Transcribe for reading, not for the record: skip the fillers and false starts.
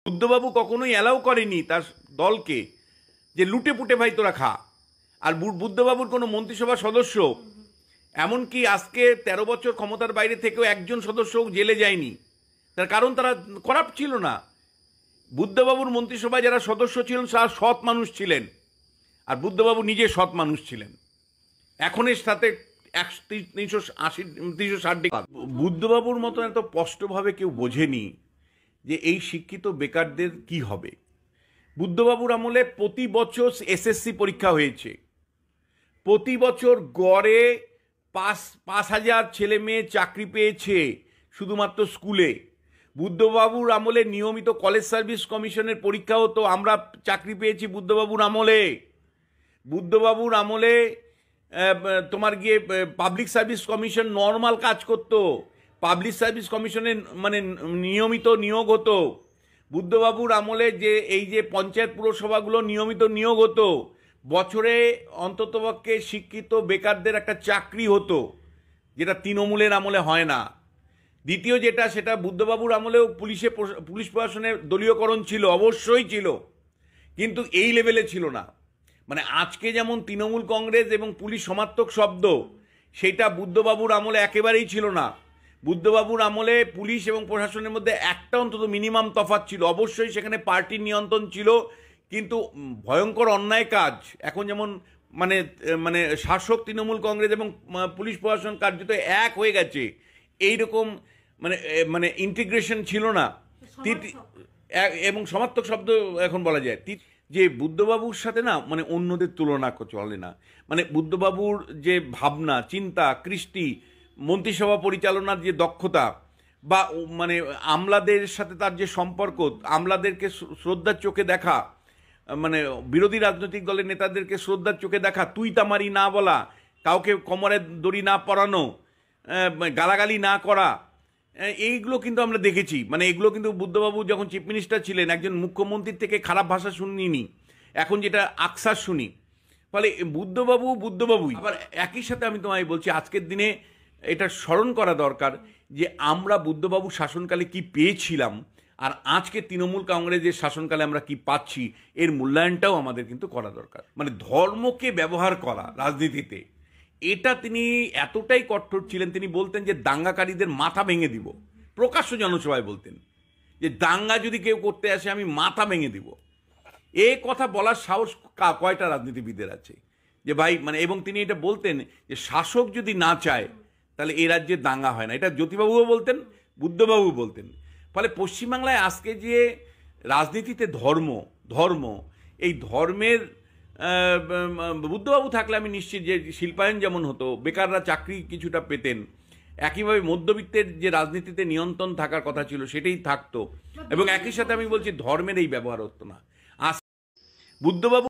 বুদ্ধবাবু কখনোই অ্যালাউ করেনি তার দলকে যে লুটে পুটে ভাই তোরা খা। আর বুদ্ধবাবুর কোনো মন্ত্রিসভার সদস্য, এমনকি আজকে 13 বছর ক্ষমতার বাইরে থেকেও একজন সদস্য জেলে যায়নি, তার কারণ তারা করাপ্ট ছিল না। বুদ্ধবাবুর মন্ত্রিসভায় যারা সদস্য ছিলেন তারা সৎ মানুষ ছিলেন, আর বুদ্ধবাবু নিজে সৎ মানুষ ছিলেন। এখন এর সাথে 360 ডিগ্রি বুদ্ধবাবুর মতো এত স্পষ্টভাবে কেউ বোঝেনি যে এই শিক্ষিত বেকারদের কি হবে। বুদ্ধবাবুর আমলে প্রতি বছর এসএসসি পরীক্ষা হয়েছে, প্রতি বছর গড়ে 5,000 ছেলে মেয়ে চাকরি পেয়েছে শুধুমাত্র স্কুলে। বুদ্ধবাবুর আমলে নিয়মিত কলেজ সার্ভিস কমিশনের পরীক্ষা হতো, আমরা চাকরি পেয়েছি বুদ্ধবাবুর আমলে। বুদ্ধবাবুর আমলে তোমার গিয়ে পাবলিক সার্ভিস কমিশন নর্মাল কাজ করতো, পাবলিক সার্ভিস কমিশনে মানে নিয়মিত নিয়োগ হতো। বুদ্ধবাবুর আমলে যে এই যে পঞ্চায়েত পুরসভাগুলো নিয়মিত নিয়োগ হতো, বছরে অন্ততপক্ষে শিক্ষিত বেকারদের একটা চাকরি হতো, যেটা তৃণমূলের আমলে হয় না। দ্বিতীয় যেটা, সেটা বুদ্ধবাবুর আমলেও পুলিশ প্রশাসনের দলীয়করণ ছিল, অবশ্যই ছিল, কিন্তু এই লেভেলে ছিল না। মানে আজকে যেমন তৃণমূল কংগ্রেস এবং পুলিশ সমার্থক শব্দ, সেটা বুদ্ধবাবুর আমলে একেবারেই ছিল না। বুদ্ধবাবুর আমলে পুলিশ এবং প্রশাসনের মধ্যে একটা অন্তত মিনিমাম তফাৎ ছিল। অবশ্যই সেখানে পার্টির নিয়ন্ত্রণ ছিল, কিন্তু ভয়ঙ্কর অন্যায় কাজ এখন যেমন মানে মানে শাসক তৃণমূল কংগ্রেস এবং পুলিশ প্রশাসন কার্যত এক হয়ে গেছে, এইরকম মানে মানে ইন্টিগ্রেশন ছিল না। এবং সমার্থক শব্দ এখন বলা যায় যে বুদ্ধবাবুর সাথে না মানে অন্যদের তুলনা চলে না। মানে বুদ্ধবাবুর যে ভাবনা চিন্তা, কৃষ্টি, মন্ত্রিসভা পরিচালনার যে দক্ষতা, বা মানে আমলাদের সাথে তার যে সম্পর্ক, আমলাদেরকে শ্রদ্ধার চোখে দেখা, মানে বিরোধী রাজনৈতিক দলের নেতাদেরকে শ্রদ্ধার চোখে দেখা, তুই তামারি না বলা, কাউকে কোমরে দড়ি না পরানো, গালাগালি না করা, এইগুলো কিন্তু আমরা দেখেছি। মানে এগুলো কিন্তু বুদ্ধবাবু যখন চিফ মিনিস্টার ছিলেন একজন মুখ্যমন্ত্রীর থেকে খারাপ ভাষা শুনিনি, এখন যেটা আকসার শুনি। ফলে বুদ্ধবাবুই। আবার একই সাথে আমি তোমায় বলছি, আজকের দিনে এটা স্মরণ করা দরকার যে আমরা বুদ্ধবাবু শাসনকালে কি পেয়েছিলাম, আর আজকে তৃণমূল কংগ্রেসের শাসনকালে আমরা কি পাচ্ছি, এর মূল্যায়নটাও আমাদের কিন্তু করা দরকার। মানে ধর্মকে ব্যবহার করা রাজনীতিতে, এটা তিনি এতটাই কঠোর ছিলেন, তিনি বলতেন যে দাঙ্গাকারীদের মাথা ভেঙে দিব। প্রকাশ্য জনসভায় বলতেন যে দাঙ্গা যদি কেউ করতে আসে আমি মাথা ভেঙে দিব। এই কথা বলার সাহস কয়টা রাজনীতিবিদের আছে যে ভাই মানে, এবং তিনি এটা বলতেন যে শাসক যদি না চায় তাহলে এই রাজ্যে দাঙ্গা হয় না। এটা জ্যোতিবাবুও বলতেন, বুদ্ধবাবু বলতেন। ফলে পশ্চিমবাংলায় আজকে যে রাজনীতিতে ধর্ম এই ধর্মের বুদ্ধবাবু থাকলে আমি নিশ্চিত যে শিল্পায়ন যেমন হতো, বেকাররা চাকরি কিছুটা পেতেন, একইভাবে মধ্যবিত্তের যে রাজনীতিতে নিয়ন্ত্রণ থাকার কথা ছিল সেটাই থাকতো, এবং একই সাথে আমি বলছি ধর্মের এই ব্যবহার হতো না। বুদ্ধবাবু